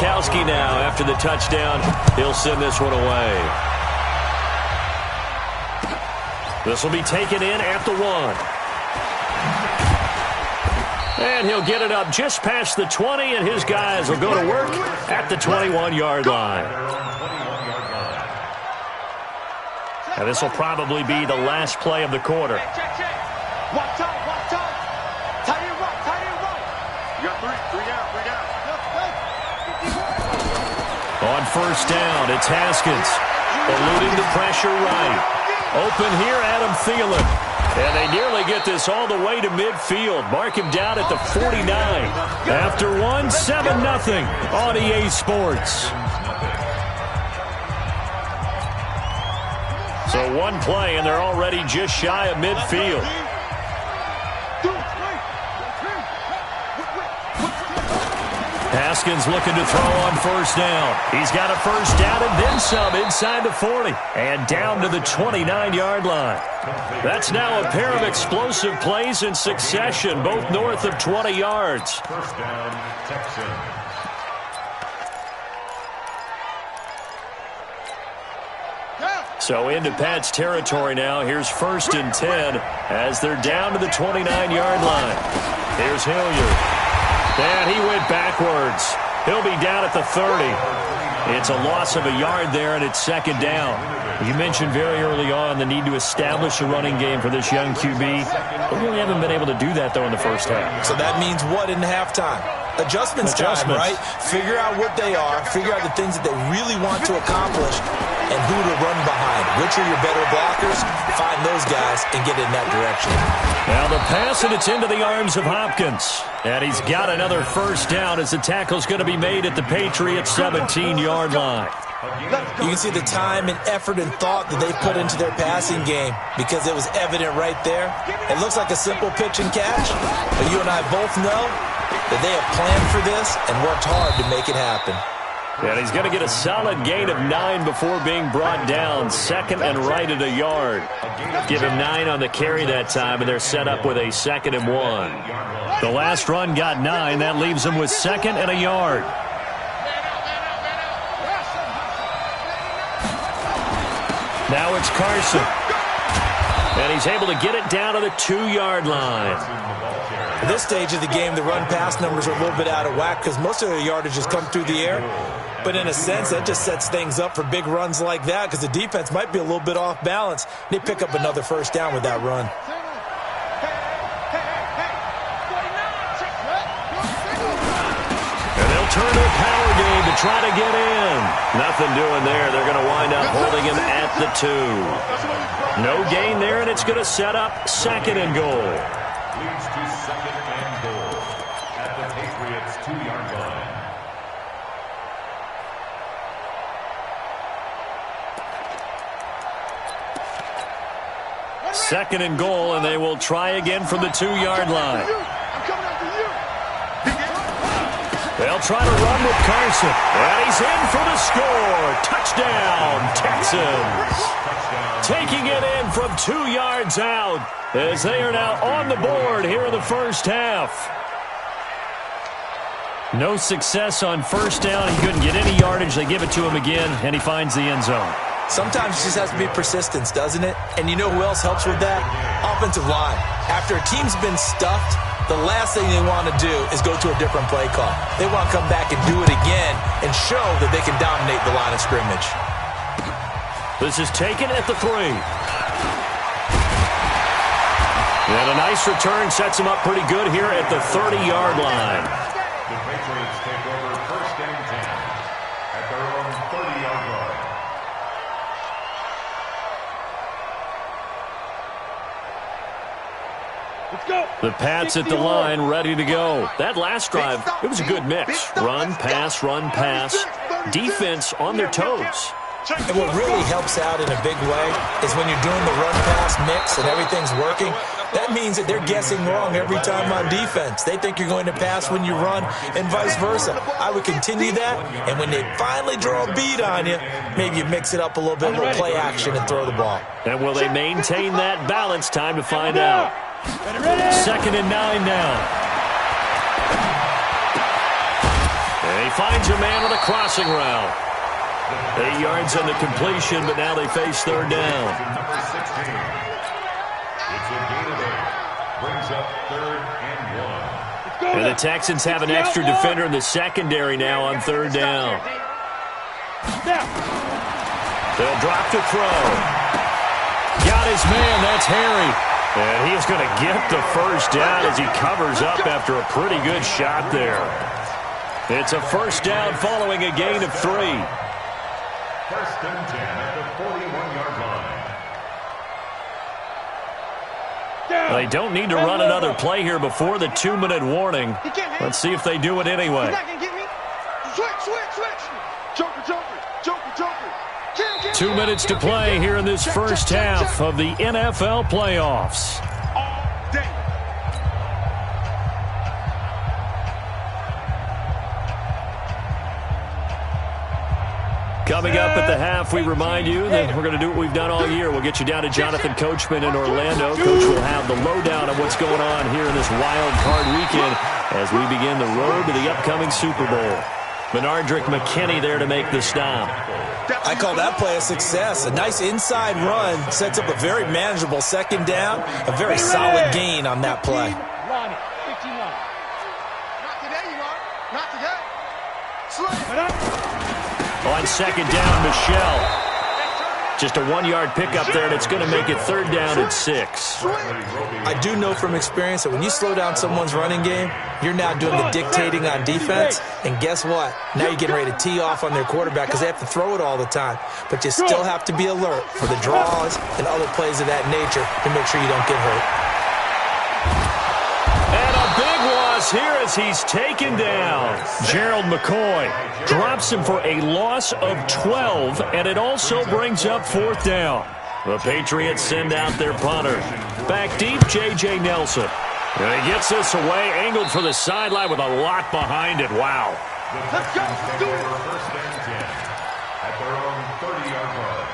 Gronkowski now after the touchdown. He'll send this one away. This will be taken in at the 1. And he'll get it up just past the 20, and his guys will go to work at the 21-yard line. And this will probably be the last play of the quarter. On first down, it's Haskins. Eluding the pressure right. Open here, Adam Thielen. And they nearly get this all the way to midfield. Mark him down at the 49. After one, 7-0 on EA Sports. So one play, and they're already just shy of midfield. Haskins looking to throw on first down. He's got a first down and then some inside the 40. And down to the 29-yard line. That's now a pair of explosive plays in succession, both north of 20 yards. First down, Texans. So into Pat's territory now. Here's 1st and 10 as they're down to the 29-yard line. Here's Hilliard. And he went backwards. He'll be down at the 30. It's a loss of a yard there, and it's 2nd down. You mentioned very early on the need to establish a running game for this young QB. They really haven't been able to do that, though, in the first half. So that means what in halftime? Adjustments time, right? Figure out what they are, figure out the things that they really want to accomplish, and who to run behind. Which are your better blockers? Find those guys and get in that direction. Now the pass, and it's into the arms of Hopkins. And he's got another first down as the tackle's going to be made at the Patriots' 17-yard line. You can see the time and effort and thought that they put into their passing game because it was evident right there. It looks like a simple pitch and catch, but you and I both know that they have planned for this and worked hard to make it happen. And he's going to get a solid gain of 9 before being brought down. 2nd and right at a yard. Give him 9 on the carry that time, and they're set up with a 2nd and 1. The last run got 9. That leaves them with 2nd and a yard. Now it's Carson. And he's able to get it down to the 2-yard line. At this stage of the game, the run-pass numbers are a little bit out of whack because most of their yardage has come through the air. But in a sense, that just sets things up for big runs like that because the defense might be a little bit off balance. They pick up another first down with that run. And they'll turn to a power game to try to get in. Nothing doing there. They're going to wind up holding him at the 2. No gain there, and it's going to set up 2nd and goal. Leads to 2nd and goal at the Patriots' 2-yard line. Second and goal, and they will try again from the 2-yard line. They'll try to run with Carson. And he's in for the score. Touchdown, Texans. Taking it in from 2 yards out as they are now on the board here in the first half. No success on first down. He couldn't get any yardage. They give it to him again, and he finds the end zone. Sometimes it just has to be persistence, doesn't it? And you know who else helps with that? Offensive line. After a team's been stuffed, the last thing they want to do is go to a different play call. They want to come back and do it again and show that they can dominate the line of scrimmage. This is taken at the 3. And a nice return sets him up pretty good here at the 30-yard line. The Patriots take over 1st and 10 at their own 30-yard line. The Pats at the line, ready to go. That last drive, it was a good mix. Run, pass, defense on their toes. And what really helps out in a big way is when you're doing the run-pass mix and everything's working, that means that they're guessing wrong every time on defense. They think you're going to pass when you run and vice versa. I would continue that, and when they finally draw a beat on you, maybe you mix it up a little bit, little play action, and throw the ball. And will they maintain that balance? Time to find out. 2nd and 9 now. And he he finds a man on a crossing route. 8 yards on the completion, but now they face third down. Number 16. It's a gain of 8. Brings up 3rd and 1. And the Texans have an extra defender in the secondary now on third down. They'll drop to throw. Got his man, that's Harry. And he's going to get the first down as he covers up after a pretty good shot there. It's a first down following a gain of 3. 1st and 10 at the 41-yard line. They don't need to run another play here before the 2-minute warning. Let's see if they do it anyway. 2 minutes to play here in this first half of the NFL playoffs. Coming up at the half, we remind you that we're going to do what we've done all year. We'll get you down to Jonathan Coachman in Orlando. Coach will have the lowdown of what's going on here in this wild card weekend as we begin the road to the upcoming Super Bowl. Benardrick McKinney there to make the stop. I call that play a success. A nice inside run sets up a very manageable second down. A very solid gain on that play. Not today, you are. Not today. On second down, Michelle. Just a 1-yard pickup there, and it's going to make it third down at 6. I do know from experience that when you slow down someone's running game, you're now doing the dictating on defense. And guess what? Now you're getting ready to tee off on their quarterback because they have to throw it all the time. But you still have to be alert for the draws and other plays of that nature to make sure you don't get hurt. Here as he's taken down. Gerald McCoy drops him for a loss of 12, and it also brings up fourth down. The Patriots send out their punter. Back deep, J.J. Nelson. And he gets this away, angled for the sideline with a lot behind it. Wow. Let's go. Do it. 1st and 10 at their own 30-yard line.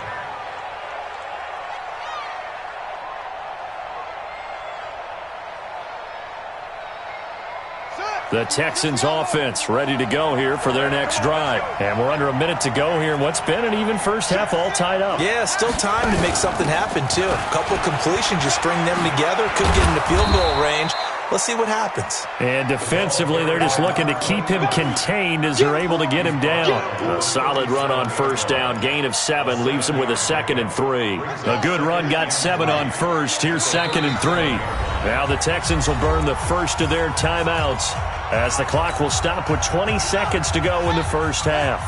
The Texans offense ready to go here for their next drive. And we're under a minute to go here in what's been an even first half, all tied up. Yeah, still time to make something happen, too. A couple completions, you string them together, could get into field goal range. Let's see what happens. And defensively, they're just looking to keep him contained as they're able to get him down. A solid run on first down. Gain of 7 leaves him with a 2nd and 3. A good run got 7 on first. Here's 2nd and 3. Now the Texans will burn the first of their timeouts as the clock will stop with 20 seconds to go in the first half.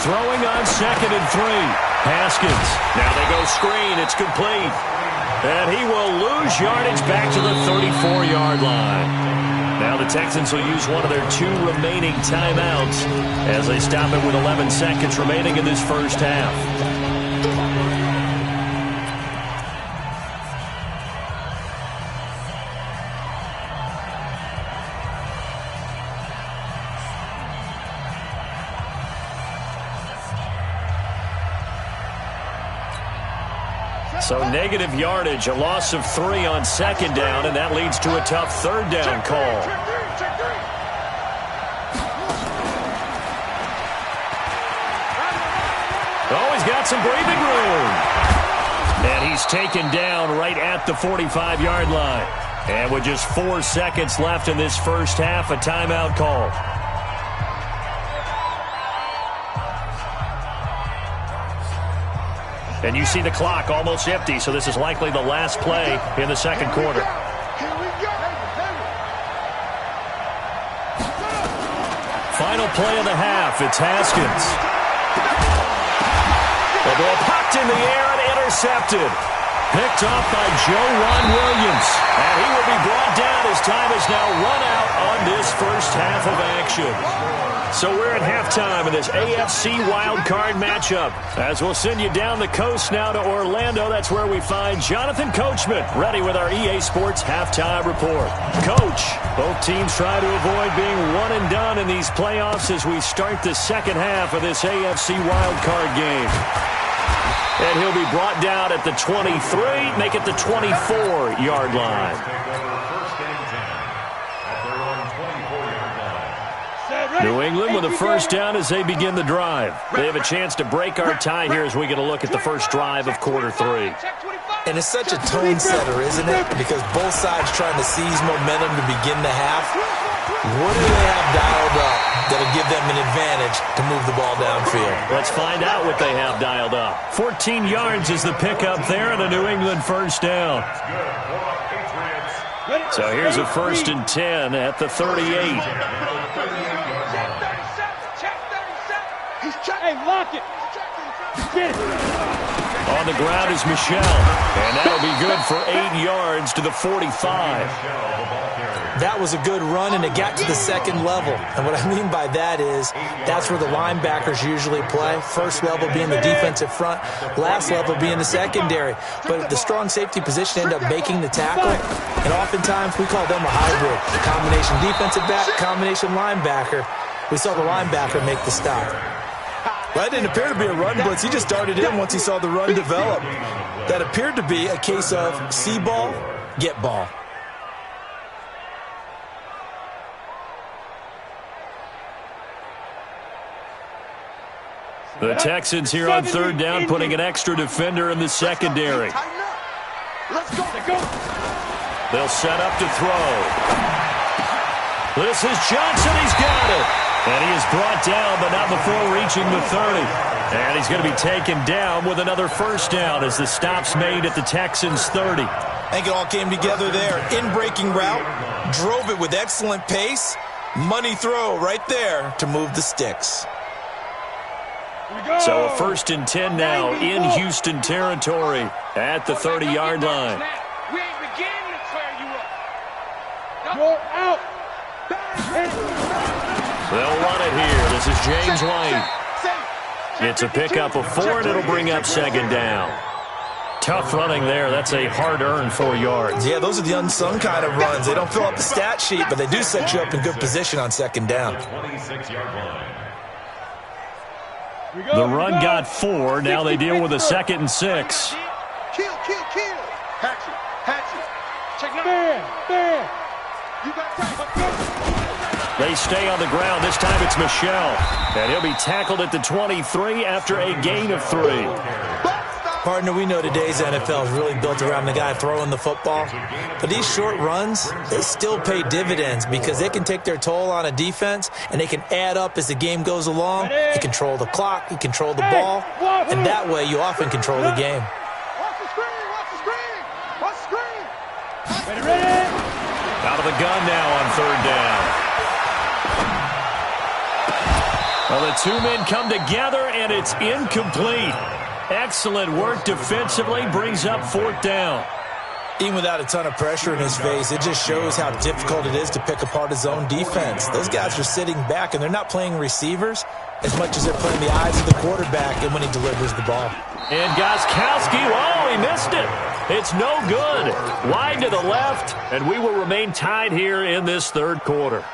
Throwing on 2nd and 3. Haskins. Now they go screen. It's complete. And he will lose yardage back to the 34-yard line. Now the Texans will use one of their 2 remaining timeouts as they stop it with 11 seconds remaining in this first half. So negative yardage, a loss of 3 on second down, and that leads to a tough third down call. Oh, he's got some breathing room. And he's taken down right at the 45-yard line. And with just 4 seconds left in this first half, a timeout call. And you see the clock almost empty, so this is likely the last play in the second quarter. Final play of the half, it's Haskins. The ball popped in the air and intercepted. Picked off by Joe Williams. And he will be brought down as time is now run out on this first half of action. So we're at halftime in this AFC wildcard matchup. As we'll send you down the coast now to Orlando, that's where we find Jonathan Coachman, ready with our EA Sports halftime report. Coach, both teams try to avoid being one and done in these playoffs as we start the second half of this AFC wildcard game. And he'll be brought down at the 23, make it the 24-yard line. New England with a first down as they begin the drive. They have a chance to break our tie here as we get a look at the first drive of quarter 3. And it's such a tone setter, isn't it? Because both sides trying to seize momentum to begin the half. What do they have dialed up that'll give them an advantage to move the ball downfield? Let's find out what they have dialed up. 14 yards is the pickup there and a New England first down. So here's a first and 10 at the 38. Hey, lock it. Get it. On the ground is Michelle, and that'll be good for 8 yards to the 45. That was a good run, and it got to the second level. And what I mean by that is that's where the linebackers usually play. First level being the defensive front, last level being the secondary. But the strong safety position ended up making the tackle, and oftentimes we call them a hybrid. Combination defensive back, combination linebacker. We saw the linebacker make the stop. Well, that didn't appear to be a run blitz. He just darted in once he saw the run develop. That appeared to be a case of see ball, get ball. The Texans here on third down putting an extra defender in the secondary. They'll set up to throw. This is Johnson. He's got it. And he is brought down, but not before reaching the 30. And he's going to be taken down with another first down as the stop's made at the Texans' 30. I think it all came together there. In-breaking route, drove it with excellent pace. Money throw right there to move the sticks. So a first and 10 now in Houston territory at the 30-yard line. We ain't beginning to tear you up. You're out. They'll run it here. This is James White. It's a pickup of 4, and it'll bring up second down. Tough running there. That's a hard-earned 4 yards. Yeah, those are the unsung kind of runs. They don't fill up the stat sheet, but they do set you up in good position on second down. The run got 4. Now they deal with a 2nd and 6. Kill. Hatchet. Check it out. Bam. You got time. They stay on the ground. This time it's Michelle. And he'll be tackled at the 23 after a gain of 3. Partner, we know today's NFL is really built around the guy throwing the football. But these short runs, they still pay dividends because they can take their toll on a defense, and they can add up as the game goes along. You control the clock, you control the ball, and that way you often control the game. Watch the screen. Ready. Out of the gun now on third down. Well, the two men come together, and it's incomplete. Excellent work defensively, brings up fourth down. Even without a ton of pressure in his face, it just shows how difficult it is to pick apart his own defense. Those guys are sitting back, and they're not playing receivers as much as they're playing the eyes of the quarterback and when he delivers the ball. And Gostkowski, he missed it. It's no good. Wide to the left, and we will remain tied here in this third quarter.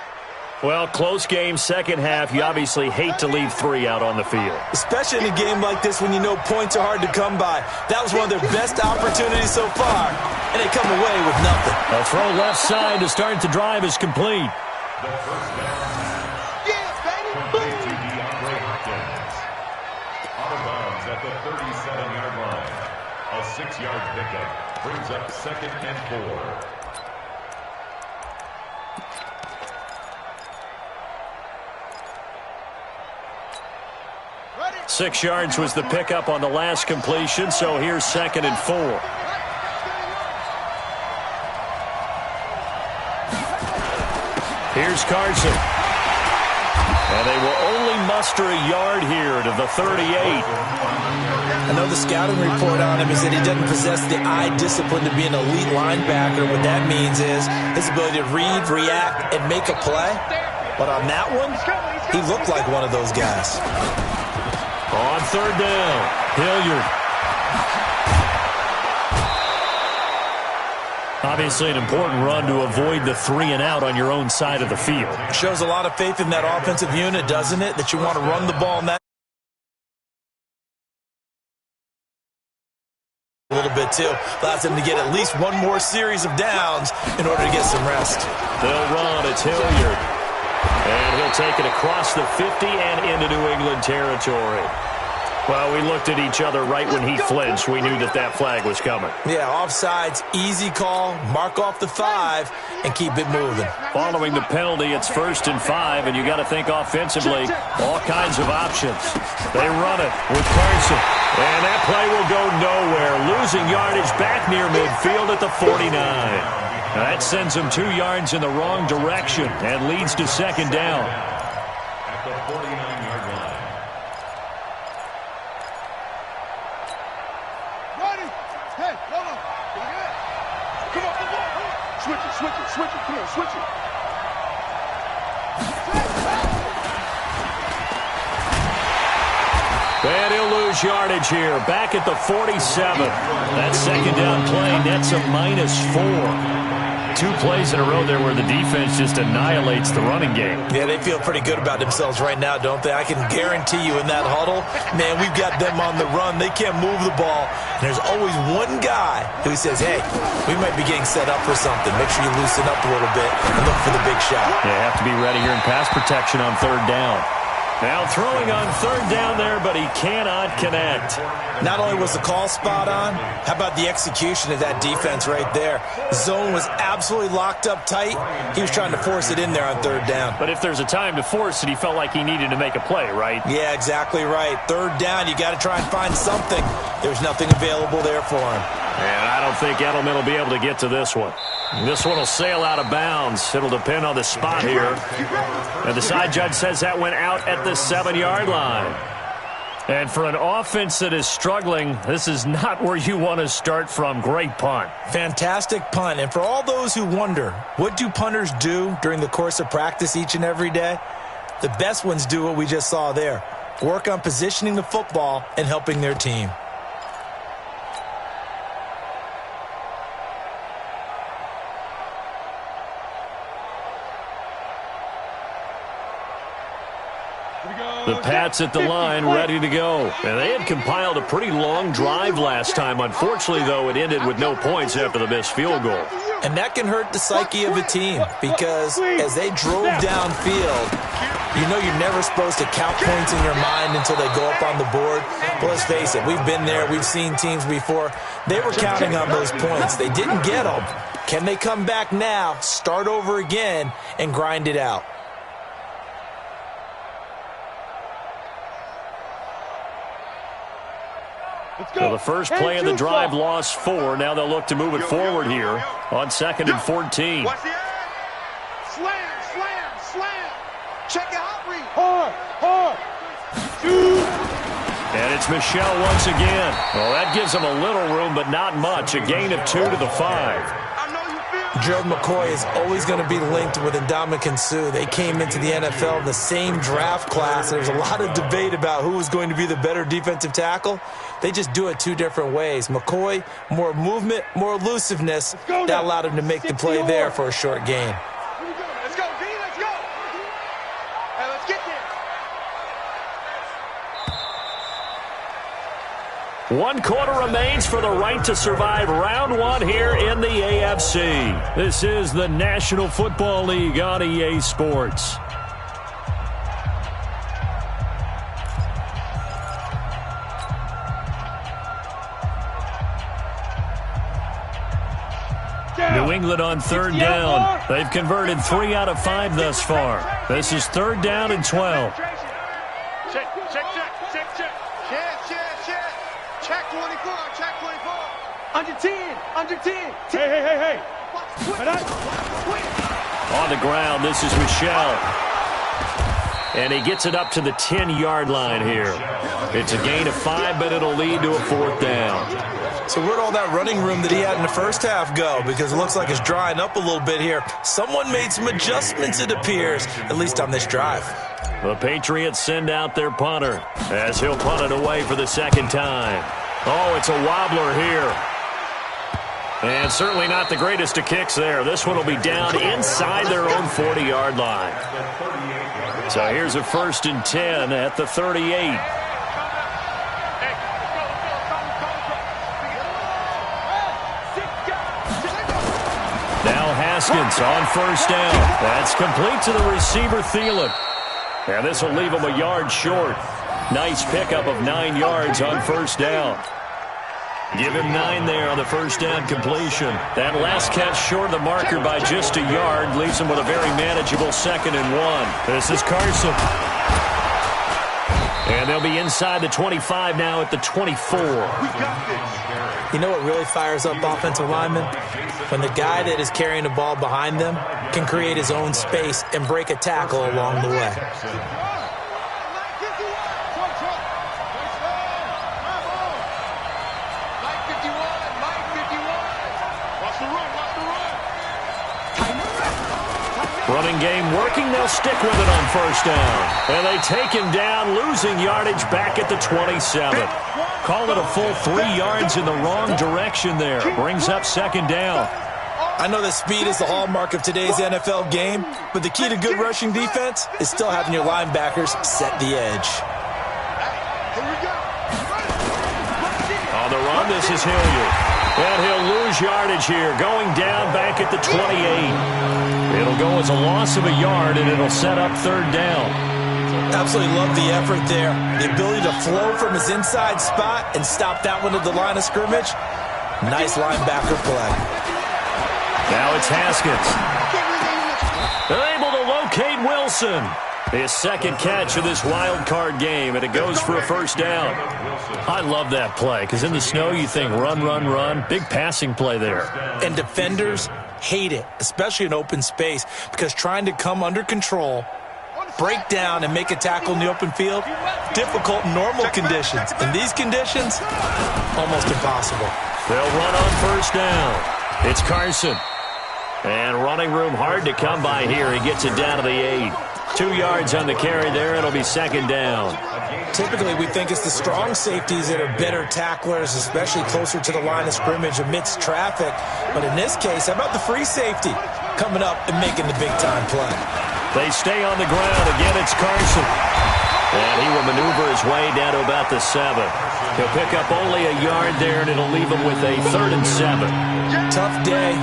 Well, close game, second half. You obviously hate to leave 3 out on the field. Especially in a game like this when you know points are hard to come by. That was one of their best opportunities so far, and they come away with nothing. A throw left side to start the drive is complete. The first down. Complete to DeAndre Hopkins. Out of bounds at the 37-yard line. A 6-yard pickup brings up 2nd and 4. 6 yards was the pickup on the last completion, so here's 2nd and 4. Here's Carson. And they will only muster a yard here to the 38. I know the scouting report on him is that he doesn't possess the eye discipline to be an elite linebacker. What that means is his ability to read, react, and make a play. But on that one, he looked like one of those guys. On third down, Hilliard. Obviously an important run to avoid the 3 and out on your own side of the field. Shows a lot of faith in that offensive unit, doesn't it? That you want to run the ball in that a little bit too. Allows them to get at least one more series of downs in order to get some rest. They'll run. It's Hilliard. And he'll take it across the 50 and into New England territory. Well, we looked at each other right when he flinched. We knew that that flag was coming. Yeah, offsides, easy call, mark off the 5, and keep it moving. Following the penalty, it's 1st and 5, and you got to think offensively, all kinds of options. They run it with Carson, and that play will go nowhere. Losing yardage back near midfield at the 49. That sends them 2 yards in the wrong direction and leads to 2nd down. At the 49-yard line. Hey, hold on. Come on, come on. Switch it, switch it, switch it. Come on, switch it. And he'll lose yardage here. Back at the 47. That 2nd down play nets a -4. 2 plays in a row there where the defense just annihilates the running game. Yeah, they feel pretty good about themselves right now, don't they? I can guarantee you in that huddle, man, we've got them on the run. They can't move the ball. And there's always one guy who says, hey, we might be getting set up for something. Make sure you loosen up a little bit and look for the big shot. Yeah, have to be ready here in pass protection on 3rd down. Now throwing on 3rd down there, but he cannot connect. Not only was the call spot on, how about the execution of that defense right there? Zone was absolutely locked up tight. He was trying to force it in there on 3rd down. But if there's a time to force it, he felt like he needed to make a play, right? Yeah, exactly right. 3rd down, you got to try and find something. There's nothing available there for him. And I don't think Edelman will be able to get to this one. This one will sail out of bounds. It'll depend on the spot here. And the side judge says that went out at the 7-yard line. And for an offense that is struggling, this is not where you want to start from. Great punt. Fantastic punt. And for all those who wonder, what do punters do during the course of practice each and every day? The best ones do what we just saw there. Work on positioning the football and helping their team. The Pats at the line, ready to go. And they had compiled a pretty long drive last time. Unfortunately, though, it ended with no points after the missed field goal. And that can hurt the psyche of a team because as they drove downfield, you know you're never supposed to count points in your mind until they go up on the board. But let's face it, we've been there. We've seen teams before. They were counting on those points. They didn't get them. Can they come back now, start over again, and grind it out? So the first play of the drive lost 4. Now they'll look to move it forward here on 2nd and 14. Watch the edge. Slam, slam, slam. Check it out, read. Hard. Shoot. And it's Michelle once again. Well, that gives them a little room, but not much. A gain of 2 to the 5. Gerald McCoy is always going to be linked with Ndamukong Suh. They came into the NFL in the same draft class. There was a lot of debate about who was going to be the better defensive tackle. They just do it 2 different ways. McCoy, more movement, more elusiveness. That allowed him to make the play there for a short gain. Let's go, D. Let's go. Hey, let's get there. 1 quarter remains for the right to survive round 1 here in the AFC. This is the National Football League on EA Sports. New England on 3rd down. They've converted 3 out of 5 thus far. This is 3rd down and 12. Check. Check 24, check 24. Under 10. Hey. On the ground, this is Michelle. And he gets it up to the 10-yard line here. It's a gain of 5, but it'll lead to a 4th down. So where'd all that running room that he had in the first half go? Because it looks like it's drying up a little bit here. Someone made some adjustments, it appears, at least on this drive. The Patriots send out their punter as he'll punt it away for the 2nd time. Oh, it's a wobbler here. And certainly not the greatest of kicks there. This one will be down inside their own 40-yard line. So here's a 1st and 10 at the 38. Now Haskins on first down. That's complete to the receiver, Thielen. And this will leave him a yard short. Nice pickup of 9 yards on first down. Give him 9 there on the first down completion. That last catch short of the marker by just a yard leaves him with a very manageable 2nd and 1. This is Carson. And they'll be inside the 25 now at the 24. You know what really fires up offensive linemen? When the guy that is carrying the ball behind them can create his own space and break a tackle along the way. Running game working. They'll stick with it on first down. And they take him down, losing yardage back at the 27. Call it a full 3 yards in the wrong direction there. Brings up 2nd down. I know that speed is the hallmark of today's NFL game, but the key to good rushing defense is still having your linebackers set the edge. On the run, this is Hilliard. And he'll lose yardage here, going down back at the 28. It'll go as a loss of a yard, and it'll set up 3rd down. Absolutely love the effort there. The ability to flow from his inside spot and stop that one at the line of scrimmage. Nice linebacker play. Now it's Haskins. They're able to locate Wilson. His 2nd catch of this wild card game, and it goes for a first down. I love that play, because in the snow you think run, run, run. Big passing play there. And defenders hate it, especially in open space, because trying to come under control, break down, and make a tackle in the open field, difficult in normal conditions. In these conditions, almost impossible. They'll run on first down. It's Carson. And running room hard to come by here. He gets it down to the 8. 2 yards on the carry there. It'll be 2nd down. Typically, we think it's the strong safeties that are better tacklers, especially closer to the line of scrimmage amidst traffic. But in this case, how about the free safety coming up and making the big-time play? They stay on the ground. Again, it's Carson. And he will maneuver his way down to about the 7. He'll pick up only a yard there, and it'll leave him with a 3rd and 7. Tough day,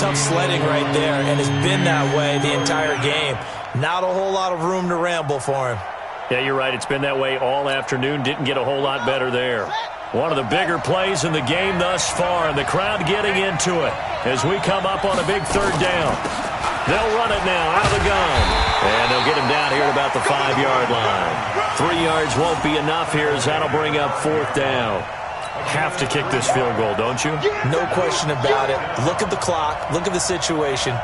tough sledding right there, and it's been that way the entire game. Not a whole lot of room to ramble for him. Yeah, you're right. It's been that way all afternoon. Didn't get a whole lot better there. One of the bigger plays in the game thus far, and the crowd getting into it as we come up on a big 3rd down. They'll run it now out of the gun, and they'll get him down here at about the 5-yard line. 3 yards won't be enough here, as that'll bring up 4th down. Have to kick this field goal, don't you? No question about it. Look at the clock. Look at the situation.